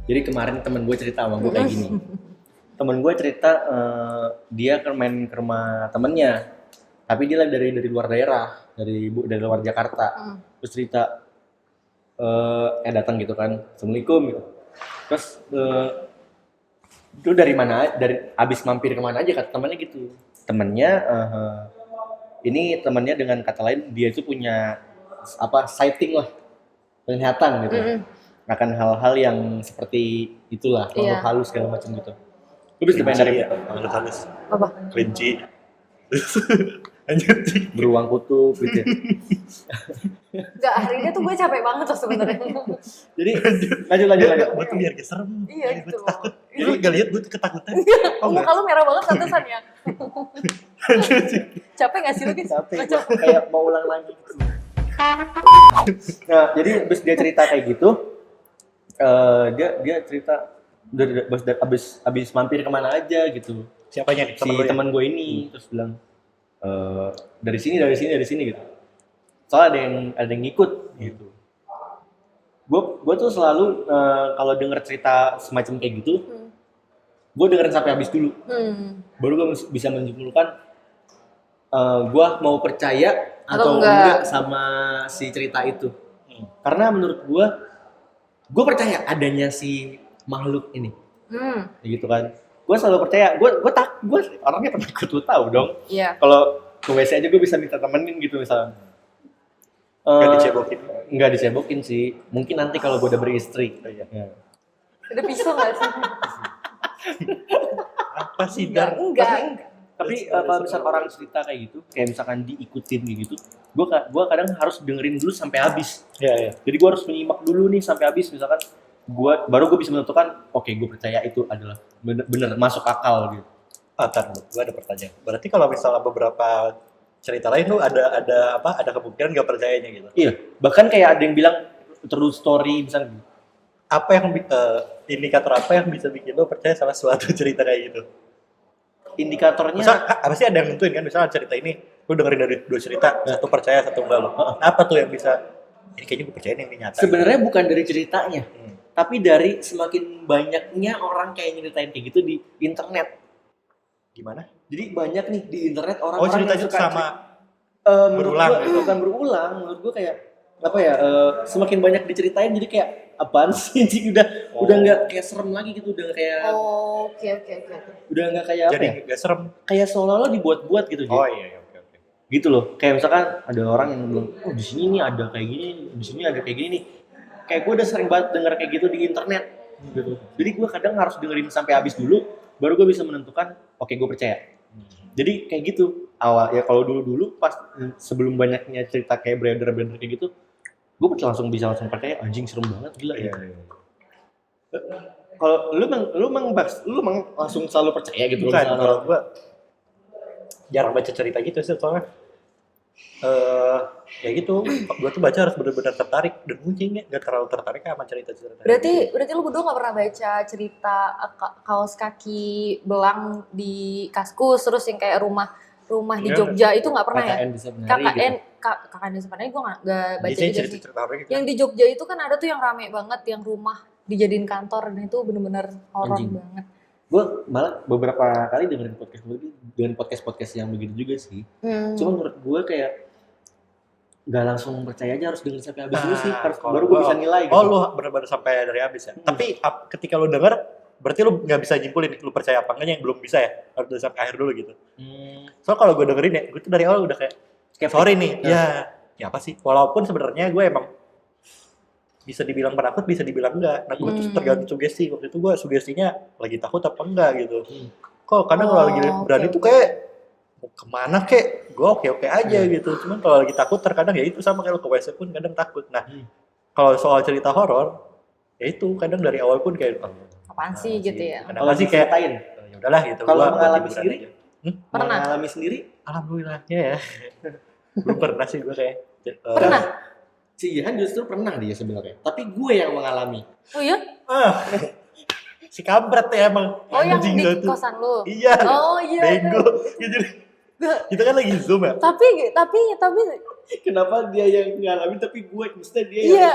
Jadi kemarin temen gue cerita sama gue kayak gini. Temen gue cerita dia main ke rumah temennya, tapi dia dari luar daerah, dari luar Jakarta. Terus cerita datang gitu kan, assalamualaikum gitu. Terus itu dari mana? Dari abis mampir kemana aja kata temennya gitu. Temennya ini temennya dengan kata lain dia itu punya apa sighting lah, penglihatan gitu. Akan hal-hal yang seperti itulah, makhluk halus segala macam gitu. Lu bisa main dari makhluk halus. Apa? Kelinci. Anjir. Beruang kutub gitu. Enggak, hari ini tuh gue capek banget loh sebenarnya. Jadi lanjut. Gue tuh biar gak serem. Iya Gue gitu. tuh takut. Lu gak lihat gue tuh ketakutan. Oh, muka lu merah banget pantesan ya. Capek gak sih lu guys? capek kayak mau ulang lagi. Nah, jadi abis dia cerita kayak gitu, dia cerita abis mampir kemana aja gitu. Siapanya nih? Si teman gue ini terus bilang dari sini gitu. Soalnya ada yang ngikut gitu. Gue tuh selalu kalau denger cerita semacam kayak gitu, gue dengerin sampai habis dulu. Baru gue bisa menyimpulkan gue mau percaya atau enggak sama si cerita itu. Karena menurut gue percaya adanya si makhluk ini. Gitu kan. Gue selalu percaya. Gue orangnya penakut, lu tahu dong. Iya. Kalau ke WC aja gue bisa minta temenin gitu misalnya. Nggak dicebokin sih. Mungkin nanti kalau gue udah beristri. Ya. Udah pisau nggak sih? Apa sih Dar? Enggak. Tapi kalau misal orang cerita kayak gitu, kayak misalkan diikutin gitu, gue kadang harus dengerin dulu sampai habis. Iya. Jadi gue harus menyimak dulu nih sampai habis, misalkan baru gue bisa menentukan, oke, gue percaya itu adalah bener masuk akal gitu. Tar, gue ada pertanyaan. Berarti kalau misalnya beberapa cerita lain tuh ada kemungkinan gak percayanya gitu? Iya, bahkan kayak ada yang bilang true story misalnya. Apa yang indikator apa yang bisa bikin lo percaya sama suatu cerita kayak gitu? Indikatornya pasti ada yang nentuin kan, misalnya cerita ini lu dengerin dari 2 cerita, satu percaya satu enggak lo. Apa tuh yang bisa ini kayaknya gue percaya ini nyata? Sebenarnya bukan dari ceritanya, tapi dari semakin banyaknya orang kayak nyeritain kayak gitu di internet. Gimana? Jadi banyak nih di internet orang ceritanya yang suka sama berulang gitu. Bukan berulang, menurut gue kayak apa ya, semakin banyak diceritain jadi kayak apaan sih, udah nggak kayak serem lagi gitu, udah kayak Oke. udah nggak kayak jadi apa ya, nggak serem, kayak seolah-olah dibuat-buat gitu. iya, oke. Gitu loh, kayak misalkan ada orang yang bilang, oh di sini nih ada kayak gini, di sini ada kayak gini nih. Kayak gue udah sering banget denger kayak gitu di internet gitu. Jadi gue kadang harus dengerin sampai habis dulu, baru gue bisa menentukan oke, gue percaya. Jadi kayak gitu awal ya, kalau dulu pas sebelum banyaknya cerita kayak beredar kayak gitu, gue langsung percaya, anjing serem banget, gila ya. Kalau lu langsung selalu percaya gitu? Bukan, kalau gue jarang baca cerita gitu sih, soalnya ya gitu, gue tuh baca harus benar-benar tertarik, dan mungkin nggak terlalu tertarik sama cerita-cerita. Berarti lu berdua nggak pernah baca cerita kaos kaki belang di Kaskus, terus yang kayak rumah di Jogja itu nggak pernah ya? KKN di sebenarnya gue nggak baca juga sih. Yang di Jogja itu kan ada tuh yang rame banget, yang rumah dijadiin kantor, dan itu bener-bener horor banget. Gue malah beberapa kali dengerin podcast yang begitu juga sih. Cuma menurut gue kayak nggak langsung percaya aja, harus denger sampai habis dulu sih, baru gue bisa nilai gitu. Oh, lu benar-benar sampai dari habis ya? Tapi ketika lu denger, berarti lu nggak bisa nyimpulin lu percaya apa enggaknya, yang belum bisa ya, harus dari sampai akhir dulu gitu. Soalnya kalau gue dengerin ya, gue tuh dari awal udah kayak sorry nih, ya apa sih? Walaupun sebenarnya gue emang bisa dibilang penakut, bisa dibilang enggak. Nah, gue tuh tergantung sugesti. Waktu itu gue sugestinya lagi takut apa enggak gitu. Kok kadang kalau lagi berani tuh kayak mau kemana kek, gue oke aja gitu. Cuman kalau lagi takut terkadang ya itu, sama kayak lo ke WC pun kadang takut. Nah, kalau soal cerita horor, ya itu kadang dari awal pun kayak apaan sih gitu ya. Kenapa sih kayak ya udahlah gitu. Kalau mengalami sendiri? Pernah. Mengalami sendiri? Alhamdulillahnya ya. Belum pernah sih gue kayak. Pernah? Si Jihan justru pernah dia sebenarnya, tapi gue yang mengalami. Oh iya? Si kampret ya emang. Oh, yang di kosan lu? Iya. Oh iya. Bego. Kita kan lagi Zoom ya. Tapi kenapa dia yang ngalamin tapi gue, maksudnya dia iya.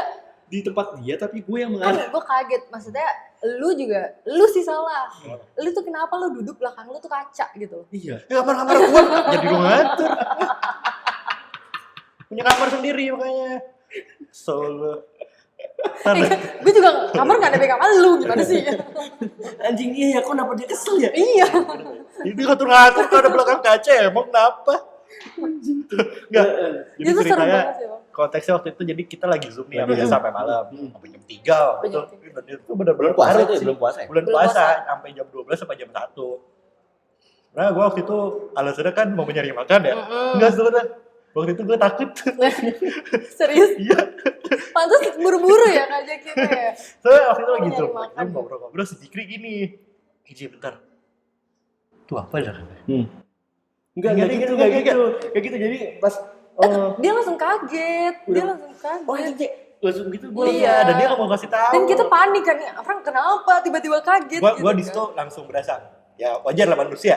di tempat dia tapi gue yang Kan mengarah. gue kaget, maksudnya lu sih salah. Lu tuh kenapa lu duduk belakang lu tuh kaca gitu. Iya. Kamar-kamar gua jadi rumah ngatur. Punya kamar sendiri makanya. Solo. Gue juga kamar gak ada backup lu, gimana sih? Anjing iya ya, kok kenapa dia kesel ya? Iya. Ini ngatur-ngatur kalau ada belakang kaca emang kenapa? Enggak. Jadi Itu seru ceritanya banget sih, Bang. konteksnya waktu itu jadi kita lagi zoom nih Lagi sampai Zoom. sampai malam sampai jam 3 gitu. Itu benar-benar Belum puasa parah itu ya, sih. belum puasa ya? Bulan Belum puasa puasa. sampai jam 12 sampai jam 1. Nah, gua waktu itu alasannya kan mau mencari makan ya. Enggak sebenarnya. Waktu itu gua takut. Serius? Iya. Pantas buru-buru ya ngajakinnya ya. Soalnya waktu itu lagi Mau nyari zoom, makan. ngobrol-ngobrol si Jikri gini. Iji bentar. Tuh apa ya? Enggak Enggak gitu, gitu, enggak enggak gitu. Kayak gitu jadi pas Dia langsung kaget. Dia Udah. langsung kaget. oh anjing langsung gitu gue Iya. Dan dia nggak mau kasih tahu. Dan kita panik kan, orang kenapa tiba-tiba kaget Gua di gitu situ langsung berasa. Ya wajar lah manusia.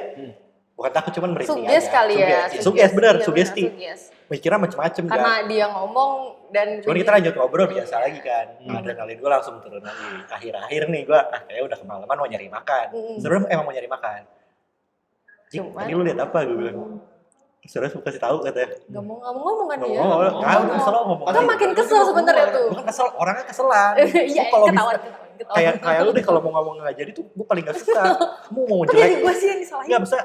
Bukan takut cuman merinding Sugest aja. kali ya. Sugest bener, Iya, sugesti. sugest. Mikirnya macem-macem Karena kan. dia ngomong dan Cuman kita lanjut ngobrol biasa lagi kan. Adrenalin gue langsung turun lagi. Akhir-akhir nih gue kayaknya udah kemalaman mau nyari makan. Sebenarnya emang mau nyari makan. Cik, Cuman- tadi lu lihat apa gue bilang. Saudara suka kasih tahu katanya. Gak mau ngomong kan dia. Udah kesel ngomong. Kan makin kesel sebenarnya tuh. Gue kan kesel, orangnya keselan. Iya, Gua kalau ketahuan. kayak lu deh kalau mau ngomong nggak jadi tuh gue paling gak suka. Kamu mau Kok jadi jelek. gue sih yang disalahin? Nggak bisa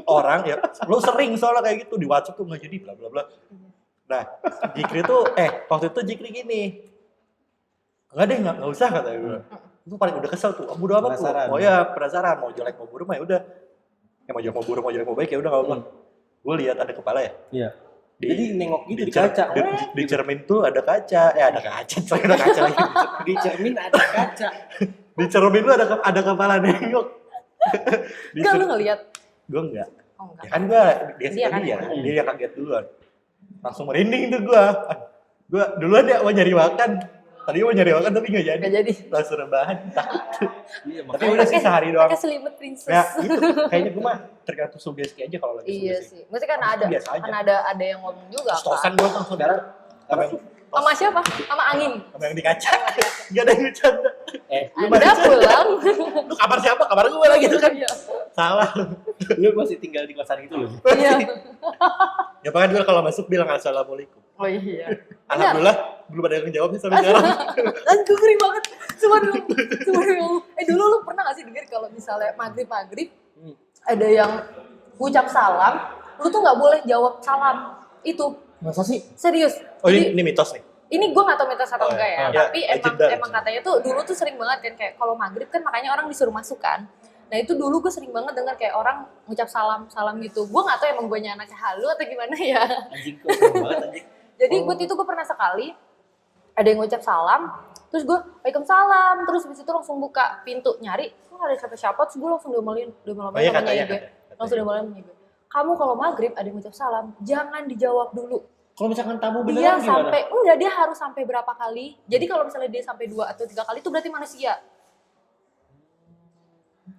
orang ya. Lu sering soalnya kayak gitu di WhatsApp tuh nggak jadi bla bla bla. Nah, Jikri tuh waktu itu Jikri gini. Enggak deh, nggak usah kata gue. Itu paling udah kesel tuh. Bodo apa tuh? Penasaran. Oh ya penasaran mau jelek mau buruk mah ya udah. Ya mau jelek mau buruk mau jelek mau baik ya udah nggak apa-apa. Gue lihat ada kepala ya. Iya. Di- Jadi nengok gitu di cer- kaca. di cermin tuh ada kaca. Ada kaca. Saya ada kaca lagi. Di cermin ada kaca. Di cermin tuh ada kepala nengok. Enggak, lu ngeliat? Gue enggak. Oh enggak. Ya kan gue Dia dia kan? dia yang kaget duluan. Langsung merinding tuh gue. Gue duluan ya mau nyari makan. Tadi mau nyari makan tapi nggak jadi. Gak jadi. Langsung rebahan takut. Iya, Tapi udah sih sehari doang. Pakai selimut princess. Ya gitu. Kayaknya gue mah tergantung sugesti aja kalau lagi Iya sugesti. sih. Maksudnya kan ada, Biasa aja. kan ada yang ngomong juga Stosan kan. gue langsung Sekarang Sama siapa? Sama angin. sama yang di kaca. Gak ada yang bercanda. Anda pulang. Lu kabar siapa? Kabar gue lagi tuh kan. Iya. Salah. lu masih tinggal di kosan itu loh. Iya. Ya pokoknya gue kalau masuk bilang assalamualaikum. Oh iya. Alhamdulillah belum ada yang ngejawab sih sampai sekarang. Anjir ngeri banget. Sumpah dulu. Sumpah dulu. Dulu lu pernah gak sih denger kalau misalnya maghrib ada yang ucap salam, lu tuh gak boleh jawab salam. Itu. Masa sih? Serius. Oh Jadi, ini mitos nih. ini gue gak tau mitos atau Oh, enggak ya, ya, tapi legenda. emang katanya tuh dulu tuh sering banget kan kayak kalau maghrib kan makanya orang disuruh masuk kan. Nah itu dulu gue sering banget denger kayak orang ngucap salam gitu. Gue gak tau emang gue anaknya halu atau gimana ya. Anjing kok serem banget anjing. Jadi waktu itu gue pernah sekali ada yang ngucap salam, terus gue waalaikumsalam, terus habis itu langsung buka pintu nyari, kok gak ada siapa-siapa, terus gue langsung diomelin Oh iya sama nyai katanya. gue. Langsung diomelin sama nyai gue. Kamu kalau maghrib ada yang ngucap salam, jangan dijawab dulu. Kalau misalkan tamu Dia beneran gimana? sampai enggak, dia harus sampai berapa kali. Jadi kalau misalnya dia sampai 2 atau 3 kali itu berarti manusia.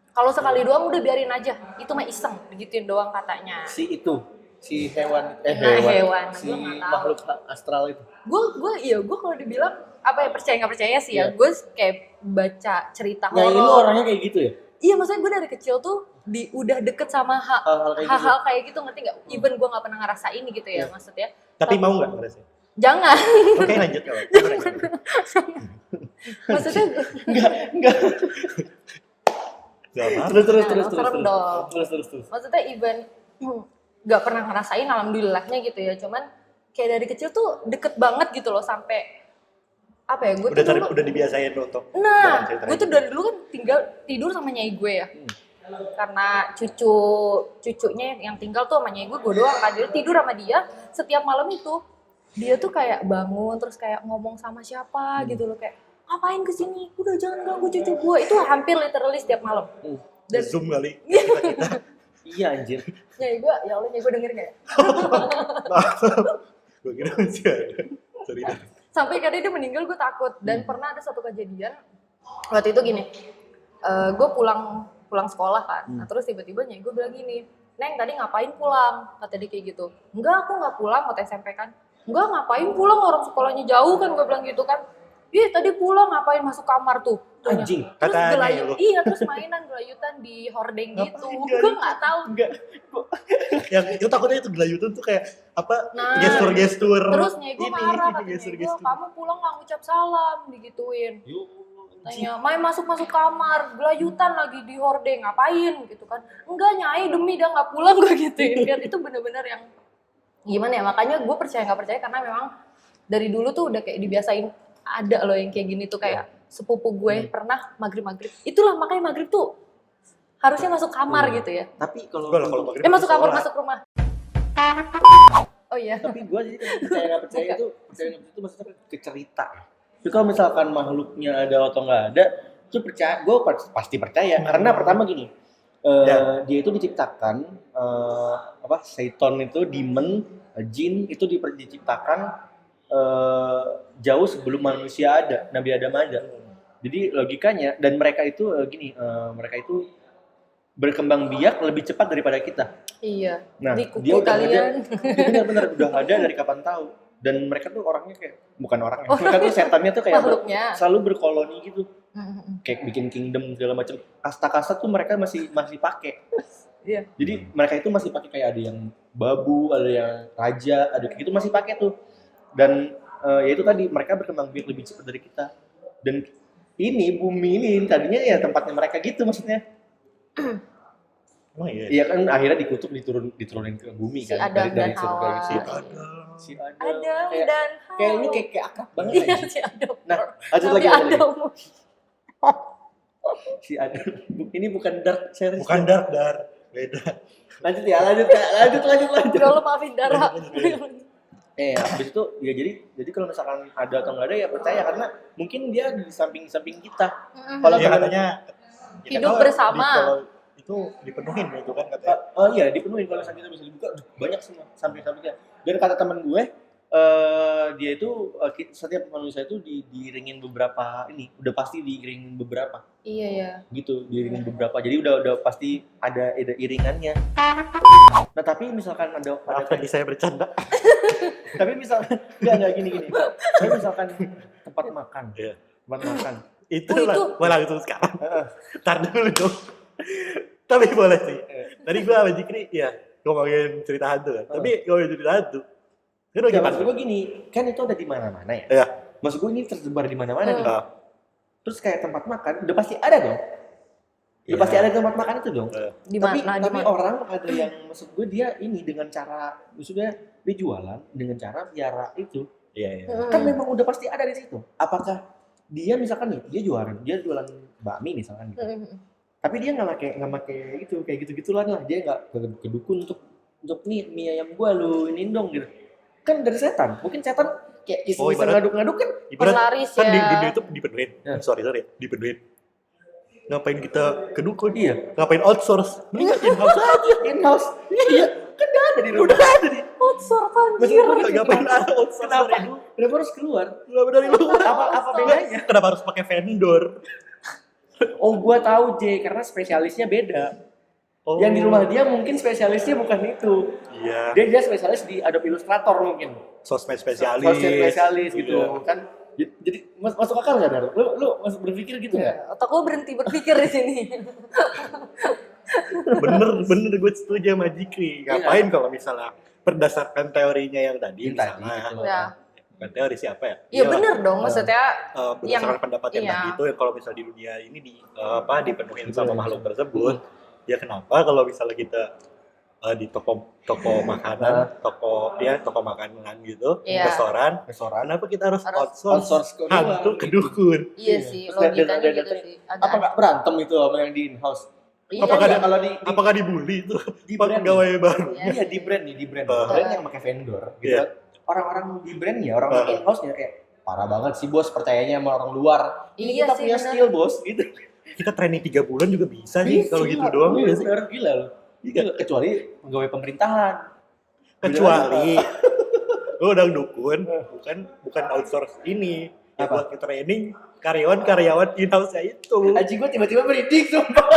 Kalau sekali doang udah biarin aja. Itu mah iseng, digituin doang katanya. Si itu, si hewan, hewan. si Gua nggak tahu. makhluk astral itu. Gue kalau dibilang apa ya percaya nggak percaya sih ya. Gue kayak baca cerita Nah, ini horor. orangnya kayak gitu ya? Iya, maksudnya gue dari kecil tuh udah deket sama Hal-hal kayak gitu. hal-hal kayak gitu, ngerti nggak? Even gue nggak pernah ngerasain gitu ya, maksudnya. Tapi mau nggak ngerasain? Jangan. Oke lanjut kalau. Maksudnya Enggak. Gak Terus. serem dong. Terus. Maksudnya even nggak pernah ngerasain, alhamdulillahnya gitu ya. Cuman kayak dari kecil tuh deket banget gitu loh, sampai apa ya? Gue tuh dulu, udah dibiasain lo untuk. nah, dalam cerita gue tuh ini. dari dulu kan tinggal tidur sama nyai gue ya. Karena cucunya yang tinggal tuh sama nyai gue doang kan. Jadi tidur sama dia setiap malam itu. Dia tuh kayak bangun terus kayak ngomong sama siapa gitu loh, kayak ngapain kesini? Udah jangan ganggu cucu gue. Itu hampir literally setiap malam. Dan Zoom kali kita. Iya anjir. nyai gue, ya Allah nyai gue denger gak ya? Gue kira masih ada. Sorry. Sampai kadang dia meninggal gue takut. Dan pernah ada satu kejadian waktu itu gini, gue pulang sekolah kan. Nah terus tiba-tiba nyai gue bilang gini, Neng tadi ngapain pulang? Kata dia kayak gitu. Enggak, aku nggak pulang, waktu SMP kan. Enggak, ngapain pulang, orang sekolahnya jauh kan, gue bilang gitu kan. Ih tadi pulang ngapain masuk kamar tuh? Tanya. Anjing. Terus Katanya ya lu. iya terus mainan gelayutan di hordeng gitu. Ngapain Gue nggak tahu. Enggak. Yang itu takutnya itu gelayutan tuh kayak apa? Nah, Gestur-gestur. Terus nya gue Ini, marah katanya, gestur-gestur. kamu pulang nggak ngucap salam digituin. Yuk. Tanya, main masuk kamar, gelayutan lagi di hordeng, ngapain gitu kan? Enggak Nyai, demi dia nggak pulang gue gituin. Kan itu bener-bener yang gimana ya? Makanya gue percaya nggak percaya karena memang dari dulu tuh udah kayak dibiasain ada loh yang kayak gini tuh kayak sepupu gue pernah maghrib. Itulah makanya maghrib tuh harusnya masuk kamar gitu ya. Tapi kalau maghrib Masuk kamar, sholat. masuk rumah. Oh iya. tapi gue jadi percaya nggak percaya itu maksudnya ke cerita. Jadi kalau misalkan makhluknya ada atau nggak ada, itu percaya, gue pasti percaya. Karena pertama gini, dia itu diciptakan Seiton itu demon, jin itu diciptakan jauh sebelum manusia ada, Nabi Adam ada. Jadi logikanya dan mereka itu mereka itu berkembang biak lebih cepat daripada kita. Iya. Nah, Di kuku dia udah kalian. ada, benar-benar udah ada dari kapan tahu. Dan mereka tuh orangnya kayak bukan orangnya, mereka tuh setannya tuh kayak Makhluknya. selalu berkoloni gitu, kayak bikin kingdom segala macam. Kasta-kasta tuh mereka masih pakai. Iya. Jadi mereka itu masih pakai kayak ada yang babu, ada yang raja, ada kayak gitu masih pakai tuh. Dan ya itu tadi mereka berkembang biak lebih cepat dari kita. Dan ini bumi ini tadinya ya tempatnya mereka gitu maksudnya. Oh iya. Iya kan akhirnya dikutuk diturunin ke bumi Si kan Adam dari dan surga Hawa. gitu. Si Adam Kayak- dan Kayak lu kayak akrab banget Iya aja. si Adam. Nah, lanjut lagi. Adam. Si Adam. Ini bukan dark series. Bukan dark. Beda. Lanjut ya, lanjut. Udah lo maafin Dara. Habis itu ya jadi kalau misalkan ada atau nggak ada ya percaya karena mungkin dia di samping kita. Kalau Ya kalian- katanya Hidup kalau bersama. Kalau itu dipenuhin itu kan katanya. Oh iya dipenuhin kalau misalkan kita bisa dibuka banyak semua samping kita. Dan kata teman gue dia itu setiap manusia itu diiringin beberapa udah pasti diiringin beberapa Iya ya. gitu, diiringin beberapa, jadi udah pasti ada iringannya. Nah tapi misalkan ada Maaf tadi saya bercanda. tapi misalkan nggak gini tapi misalkan tempat makan Iya. tempat makan Itu Oh, itu. malah itu sekarang. Ntar dulu dong. Tapi boleh sih. Tadi gua sama Jikri ya ngomongin cerita hantu kan. Tapi ngomongin cerita hantu. Itu ya, gimana? maksud gue gini kan itu ada di mana-mana ya, Iya. maksud gue ini tersebar di mana-mana nih. Ah, Terus kayak tempat makan udah pasti ada dong, udah Iya. pasti ada tempat makan itu dong. Di tapi mana? tapi orang ada yang maksud gue dia ini dengan cara maksudnya dia jualan dengan cara biara itu Iya. kan memang udah pasti ada di situ. Apakah dia misalkan nih dia jualan bakmi misalkan gitu. Tapi dia nggak pakai itu kayak gitu-gitulah lah, dia nggak ke dukun untuk nih mie ayam gua lu ini dong gitu. Kan dari setan, mungkin setan kayak Oh, iseng ibarat- ngaduk-ngaduk kan. Ibarat Pelaris kan di ya. dunia itu dipenuhin. Ya. Sorry, dipenuhin. Ngapain kita ke dukun? Iya. Ngapain outsource? Mending in-house aja. In-house. Iya, kan udah ada di rumah. Udah ada nih. Outsource Maksud anjir. gua Ngapain ada outsource Kenapa? dari dulu? Kenapa harus keluar? Kenapa dari luar? Apa bedanya? Kenapa harus pakai vendor? Oh, gua tahu J, karena spesialisnya beda. Oh. Yang di rumah dia mungkin spesialisnya bukan itu. Iya. Dia spesialis di Adobe Illustrator mungkin. Sosmed spesialis. Sosial spesialis gitu Iya. kan. Jadi masuk akal nggak Dar? Lu masuk berpikir gitu nggak? Otak gue berhenti berpikir di sini. Bener gue setuju sama Jikri. Ngapain kalau misalnya berdasarkan teorinya yang tadi misalnya. gitu. Ya. Bukan teori siapa ya? Iya bener dong, maksudnya Berdasarkan pendapat yang iya. tadi itu yang kalau misalnya di dunia ini dipenuhin sama makhluk tersebut, ya kenapa kalau misalnya kita di toko makanan, toko makanan gitu, Iya. restoran, kenapa kita harus outsource ke hantu luar, ke gitu. dukun? iya Iya. sih, Terus logikanya dan- gitu dan- sih. Apa nggak berantem itu sama yang di in-house? Iya, Apakah iya. Kalau Apakah dibully itu di pegawai baru? Iya. Iya di brand Ah. brand yang pakai vendor gitu. Iya. kan. Orang-orang di brandnya, orang in-house-nya kayak parah banget sih bos, percayanya sama orang luar. Ini Iya kita sih, punya bener. skill bos gitu. Kita training 3 bulan juga bisa nih kalau gitu doang ya sih. Bener, gila loh. Gila, kecuali pegawai pemerintahan. Kecuali lu udah dukun, bukan outsource ini. Ya Apa? buat ke training karyawan in-house-nya itu. Anjing gue tiba-tiba merinding sumpah.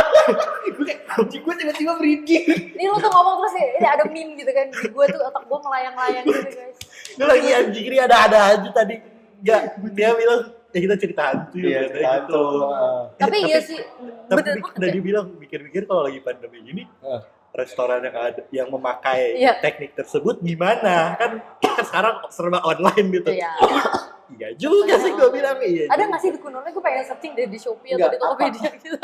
Anjing gue tiba-tiba merinding. Ini lo tuh ngomong terus ya, ini ada meme gitu kan. Di gue tuh otak gue melayang-layang gitu guys. Lu lagi anjing ini ada aja tadi. Enggak, dia bilang ya kita cerita hantu Iya, ya cerita hantu. Tapi iya sih, tapi bener udah banget ya. dibilang mikir-mikir kalau lagi pandemi gini restoran yang ada yang memakai Iya. teknik tersebut gimana kan sekarang serba online gitu. Iya. Iya juga sih gue bilang iya. Ada nggak sih dukun online? Gue pengen searching deh di Shopee Nggak, atau di Tokopedia gitu.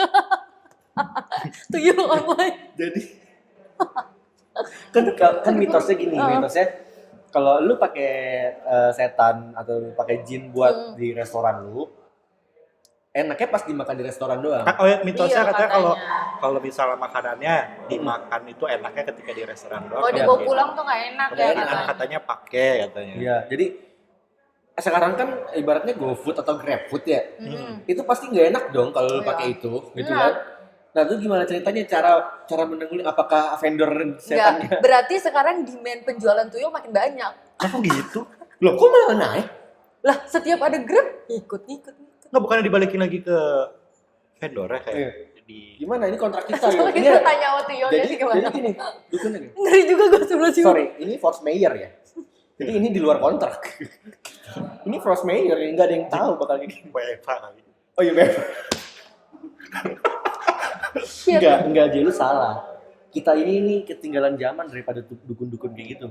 Tuyul online. Jadi kan mitosnya gini, mitosnya kalau lu pakai setan atau pakai jin buat di restoran lu, enaknya pas dimakan di restoran doang. Oh ya, mitosnya Iya, katanya katanya. kalau misalnya makanannya dimakan itu enaknya ketika di restoran doang. Kalau dibawa pulang tuh nggak enak ya katanya. Katanya pakai katanya. Iya, jadi sekarang kan ibaratnya GoFood atau GrabFood ya, itu pasti nggak enak dong kalau lu pakai itu, gitu Iya. kan? Nah itu gimana ceritanya cara menenguli apakah vendor Enggak, setannya? berarti sekarang demand penjualan tuyul makin banyak. Kok gitu? Loh kok malah naik? Lah, setiap ada Grab ikut. Nggak bukannya dibalikin lagi ke vendornya kayak Iya. di Gimana ini kontrak kita ya? Coba Ini kita tanya sama tuyulnya jadi sih gimana. gini, dukunnya gini. Ngeri juga gue sebelah sini. Sorry, ini force mayor ya. Jadi ini di luar kontrak. Ini force mayor yang nggak ada yang tahu bakal gini. WFH kali. Oh iya bener. Enggak aja lu salah. Kita ini ketinggalan zaman daripada dukun-dukun kayak gitu.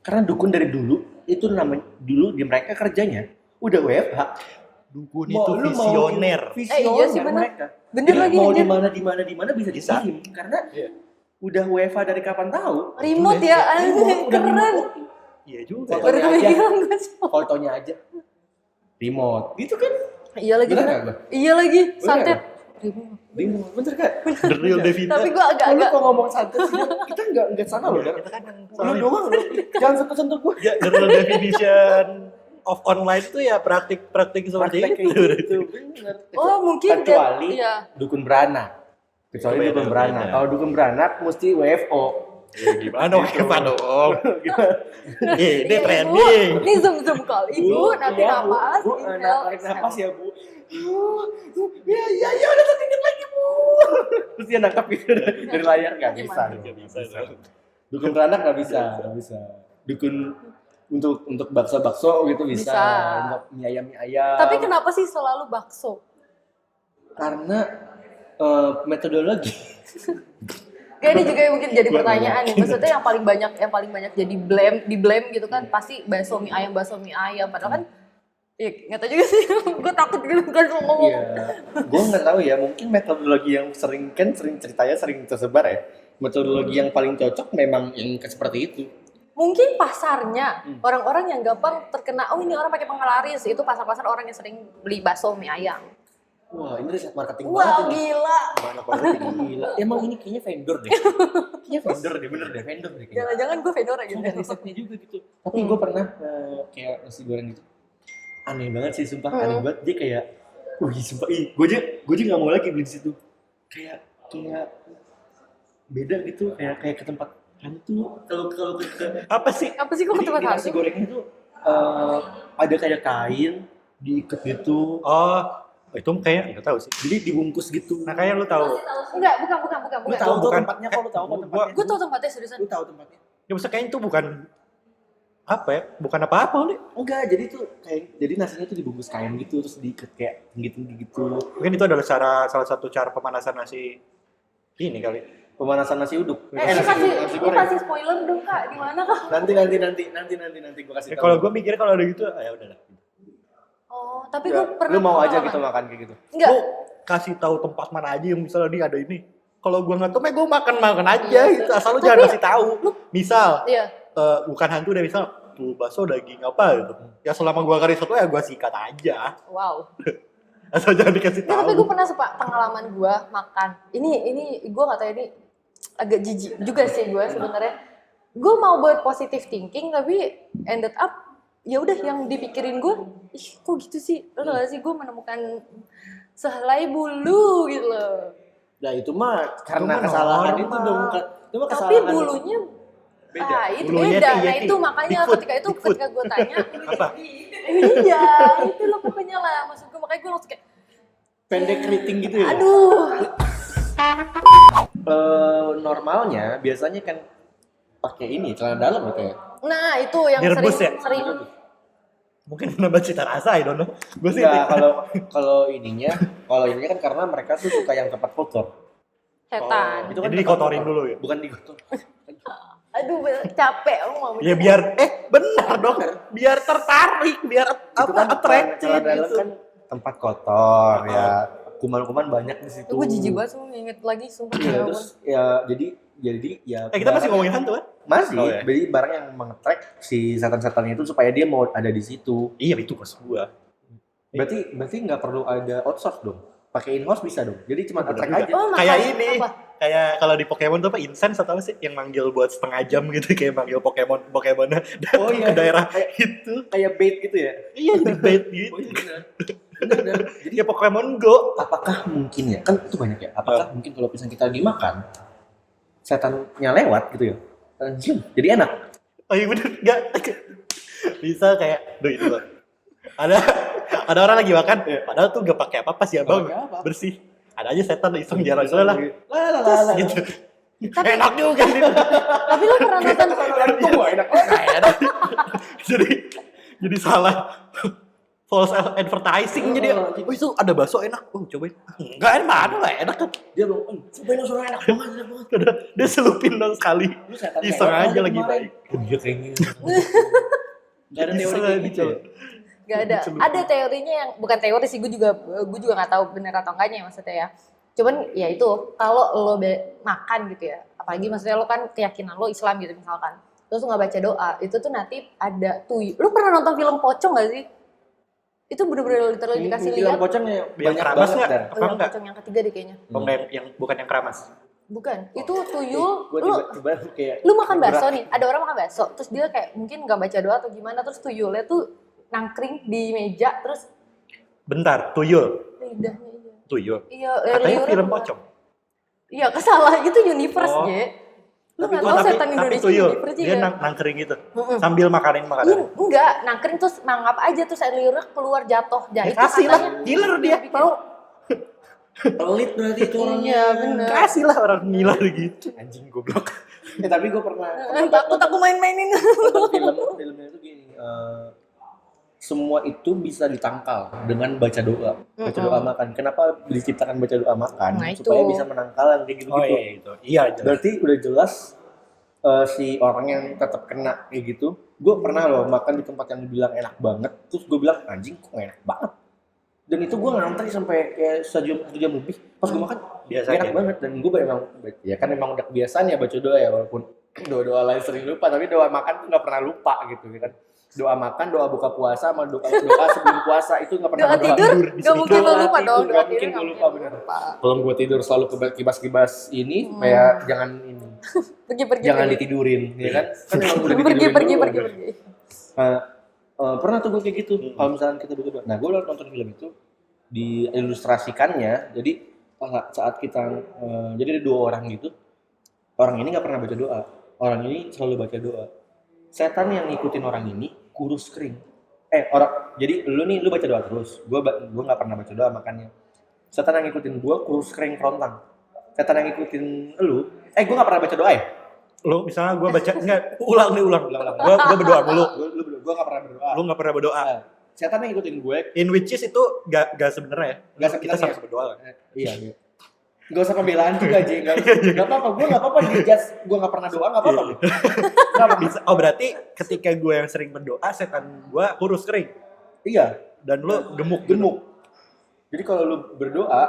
Karena dukun dari dulu itu namanya dulu di mereka kerjanya udah WFH. Dukun itu visioner. Iya sih, bener. mereka. Bener lagi, mau anjir. di mana bisa dikirim karena Iya. udah WFH dari kapan tahu. Remote ya, anjing, Udah keren. remote. Iya juga. Foto- Baru Fotonya aja. kepikiran gue sih. Fotonya aja remote. Gitu kan? Iya lagi, Bener bener. nggak gua? Iya lagi, Bener santet. nggak? Remote, bener kan? The real definition. Tapi gue Kalau agak-agak kok ngomong santet sih, kita nggak sana loh. Dar. Kita kan Lu doang lu. Jangan sentuh-sentuh gue. ya, the real definition of online itu ya praktik seperti itu. Itu bener. Oh, mungkin kecuali iya. dukun beranak. Kecuali Itu dukun beda, beranak. beda. Kalau dukun beranak mesti WFO. Ya, gimana WFH dong? Ini Iya, trending. Ibu, ini zoom kali ibu, nanti iya, Bu. napas. Bu, inhale, narik exhale. napas ya bu. Ya udah sedikit lagi bu. Terus dia nangkap gitu dari layar nggak bisa. Gimana? Nggak bisa. Dukun beranak nggak bisa. Dukun untuk bakso gitu bisa. Bisa. Untuk mie ayam. Tapi kenapa sih selalu bakso? Karena metodologi. Kayak ini juga yang mungkin jadi pertanyaan nih. Maksudnya yang paling banyak jadi di blame gitu kan pasti bakso mie ayam. Padahal kan ya nggak tahu juga sih. Gue takut gitu kan kalau ngomong. Iya, gue nggak tahu ya. Mungkin metodologi yang sering ceritanya sering tersebar ya. Metodologi yang paling cocok memang yang seperti itu. Mungkin pasarnya orang-orang yang gampang terkena. Oh ini orang pakai penglaris. Itu pasar-pasar orang yang sering beli bakso mie ayam. Wah, ini riset marketing Wah banget ini. gila. Banyak banget ini. Gila. Emang ini kayaknya vendor deh. Kayaknya vendor deh, bener deh vendor deh. Kayaknya. Jangan-jangan gue vendor aja. Ada risetnya juga gitu. Tapi gue pernah kayak nasi goreng gitu. Aneh banget sih, sumpah aneh banget. Dia kayak, sumpah, gue aja nggak mau lagi beli di situ. Kayak beda gitu, kayak ke tempat hantu. Kalau ke Apa sih? Apa sih kok jadi tempat di nasi hantu? gorengnya itu ada kayak kain diikat gitu. Oh, itu kayak nggak tahu sih. Jadi dibungkus gitu. Nah, kayak lu tahu. Enggak, bukan. Lu tahu tuh bukan. tempatnya kok, lu tahu kok tempatnya. Gue tau tempatnya seriusan. Lu tahu tempatnya. Ya maksudnya kayaknya itu bukan apa ya? Bukan apa-apa nih. Enggak, jadi tuh jadi nasinya tuh dibungkus kain gitu terus diikat kayak tinggi-tinggi gitu. Mungkin itu adalah salah satu cara pemanasan nasi ini kali. Pemanasan nasi uduk. Ini nasi kasih goreng. spoiler dong kak, di mana kak? Nanti gue kasih Ya, tahu. kalau gue mikirnya kalau ada gitu, ya udahlah. Oh, tapi Ya, gue pernah. lu mau aja pengalaman. gitu makan kayak gitu. Enggak. Lu kasih tahu tempat mana aja yang misalnya nih ada ini. Kalau gue nggak tahu, gue makan aja Iya sih. gitu. Asal lu Tapi jangan kasih tahu. Misal, Iya. bukan hantu deh, misal tuh bakso daging apa gitu. Ya selama gue kasih satu ya gue sikat aja. Wow. Asal jangan dikasih Nggak, tapi tahu. gue pernah pengalaman gue makan. Ini gue nggak tahu ini agak jijik juga sih gue sebenarnya. Gue mau buat positive thinking tapi ended up ya udah yang dipikirin gue, ih kok gitu sih? Lo tau gak sih gue menemukan sehelai bulu gitu loh. Nah itu mah karena mah kesalahan normal. itu dong bukan. Itu mah Tapi kesalahan. bulunya Beda. itu Bulunya beda. Yeti, Nah Yeti. itu makanya Bigfoot. ketika gue tanya, Apa? iya itu loh pokoknya lah. Maksud gue makanya gue langsung kayak, Pendek keriting gitu ya. aduh. Normalnya biasanya kan pakai ini celana dalam gitu ya. Nah itu yang Direbus sering ya? sering Mungkin menambah cita rasa, I don't know. Gue sih Enggak, kalau ininya kan karena mereka tuh suka yang tempat kotor. Setan. Itu kan jadi dikotorin dulu ya? Bukan dikotor. Aduh, capek aku mau. Ya biar benar dong. Biar tertarik, biar Itu kan atraktif kalau dalam gitu. kan tempat kotor ya. Kuman-kuman banyak di situ. Gue jijik banget semua inget lagi sumpah. Iya, terus ya jadi ya Kita masih ngomongin hantu kan? masih. Oh, ya. Jadi barang yang mengetrack si setan-setannya itu supaya dia mau ada di situ. Iya, itu maksud gua. Berarti nggak perlu ada outsource dong. Pakai in-house bisa dong. Jadi cuma Bener attract juga. aja. Oh, Kayak makanya ini. apa? Kayak kalau di Pokemon tuh apa incense atau apa sih yang manggil buat setengah jam gitu, kayak manggil Pokemonnya datang Oh, iya. ke daerah itu. Kayak bait gitu ya. Iya, di bait gitu. Oh, iya benar. Benar. Jadi ya Pokemon Go. Apakah mungkin ya? Kan itu banyak ya. Apakah mungkin kalau misalnya kita lagi makan setannya lewat gitu ya. Jadi enak. Oh iya bener, enggak. Bisa kayak, duh itu loh. Ada orang lagi makan, padahal tuh gak pakai apa-apa sih abang, Nggak pakai apa-apa. bersih. Ada aja setan iseng jarang lah. Lah. Gitu. Enak juga nih. Tapi lo pernah nonton enak. Enak. jadi salah. False advertising jadi. Oh itu ada bakso enak. Oh cobain. Enggak enak, mana lah enak kan. Dia bilang, cobain langsung enak banget. Dia selupin dong sekali. Iseng aja lagi baik. Dia kayaknya. Gak ada Iseng teori aja, gitu ya. Gak ada. Ada teorinya yang bukan teori sih, gue juga nggak tahu benar atau enggaknya maksudnya ya. Cuman ya itu kalau lo makan gitu ya, apalagi maksudnya lo kan keyakinan lo Islam gitu misalkan, terus lo nggak baca doa, itu tuh nanti ada tuyul. Lo pernah nonton film Pocong nggak sih? Itu bener-bener literally dikasih lihat. Pocongnya Yang banyak keramas banget nggak? dan. Apa Yang enggak? Pocong yang ketiga deh kayaknya. Yang bukan yang keramas. Bukan. Itu tuyul. Gue tiba-tiba kayak Lu makan bakso nih, ada orang makan bakso, terus dia kayak mungkin nggak baca doa atau gimana, terus tuyulnya tuh nangkring di meja, terus Bentar, tuyul. lidahnya iya. Tuyul. Iya, Katanya liurnya film bukan. pocong. Iya, kesalah itu universe, Oh. Ge. Lu Tapi nggak tahu setan tapi Indonesia tuyul. universe Dia ya? nangkring gitu. Mm-mm. Sambil makanin Iya, makanan. enggak, nangkring terus mangap aja terus air liurnya keluar jatuh. Ya, itu Kasih lah, katanya. dealer dia. Mau pelit berarti itu orangnya. Iya, bener. kasih lah orang gila gitu. Anjing goblok. Tapi gue pernah Takut aku main-mainin. nonton filmnya itu gini. Semua itu bisa ditangkal dengan baca doa. Baca doa makan. Kenapa diciptakan baca doa makan? Nah, itu. Supaya bisa menangkal yang kayak gitu-gitu. Oh iya itu. Iya jelas. Berarti udah jelas si orang yang tetap kena kayak gitu. Gue pernah loh makan di tempat yang dibilang enak banget. Terus gue bilang anjing kok enak banget. Dan itu gue ngantri sampai kayak 1 jam lebih. Pas gue makan Biasa enak aja. banget. Dan gue memang ya kan memang udah kebiasaan ya baca doa ya, walaupun doa-doa lain sering lupa, tapi doa makan tuh nggak pernah lupa gitu kan. Doa makan, doa buka puasa, sama doa sebelum puasa itu nggak pernah Doa tidur, nggak mungkin lo lupa dong. Nggak mungkin gue lupa bener. Kalau gue tidur selalu kibas-kibas ini, supaya jangan ini, Pergi. jangan ditidurin, ya kan? Kan emang udah Pergi. ditidurin dulu. Pernah tuh gue kayak gitu. Kalau misalnya kita berdua, nah gue nonton film itu diilustrasikannya. Jadi saat kita, jadi ada 2 orang gitu. Orang ini nggak pernah baca doa, orang ini selalu baca doa. Setan yang ngikutin orang ini kurus kering. Jadi lu baca doa terus. Gua nggak pernah baca doa makanya. Setan yang ngikutin gua kurus kering kerontang. Setan yang ngikutin lu, gua nggak pernah baca doa ya. Lu misalnya gue baca enggak ulang. Gue berdoa mulu. Gua nggak pernah berdoa. Lu nggak pernah berdoa. Setan yang ngikutin gue, In which is itu gak sebenarnya ya. Nggak Kita sebenarnya. sama berdoa. iya. Gak usah pembelaan juga aja, nggak apa-apa. Gua nggak apa-apa dijudge. Gua nggak pernah doa, nggak apa-apa. Nggak apa-apa. Bisa. Oh berarti ketika gue yang sering berdoa, setan gue kurus kering Iya. dan lu gemuk. Jadi kalau lu berdoa,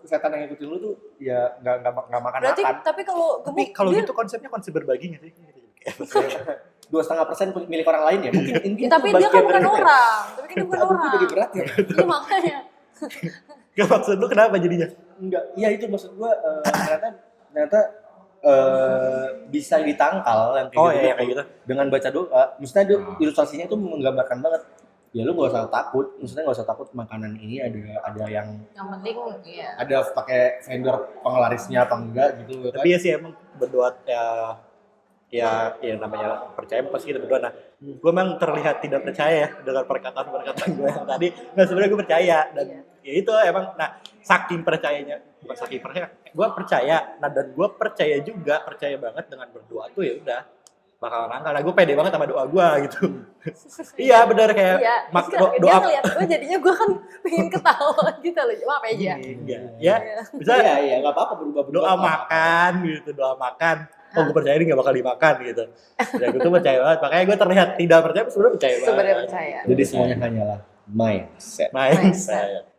setan yang ngikutin lu tuh ya nggak makan. Berarti tapi kalau Tapi gemuk kalau dia- gitu konsepnya konsep berbagi nggak sih? 2,5% milik orang lain ya mungkin tapi dia kan bukan orang. Tapi kan dia bukan Aduh, orang. jadi berat ya. Iya makanya. Gak maksud lu kenapa jadinya? Enggak, iya itu maksud gua ternyata bisa ditangkal yang kayak Oh gitu, iya kayak gitu. dengan baca doa. Maksudnya ilustrasinya itu menggambarkan banget. Ya lu gak usah takut, maksudnya gak usah takut makanan ini ada yang Yang penting iya. ada pakai vendor penglarisnya apa enggak gitu kan. Tapi ya sih emang berdoa ya namanya percaya pasti kita berdoa. Nah, gue emang terlihat tidak percaya ya dengan perkataan gue yang tadi. Nah sebenarnya gue percaya dan ya itu emang. Nah saking percayanya, bukan saking percaya, gue percaya. Nah dan gue percaya banget dengan berdoa tuh ya udah. bakalan angka. Nah gue pede banget sama doa gue gitu. Iya benar kayak Iya, doa. dia ngeliat gue jadinya gue kan pengen ketawa gitu loh. Maaf aja. Ya, bisa Iya, nggak apa-apa berubah doa makan gitu, doa makan. Oh gue percaya ini gak bakal dimakan gitu. Ya gue tuh percaya banget, makanya gue terlihat tidak percaya, sebenarnya percaya banget. Sebenarnya percaya. Jadi semuanya hanyalah mindset. Mindset.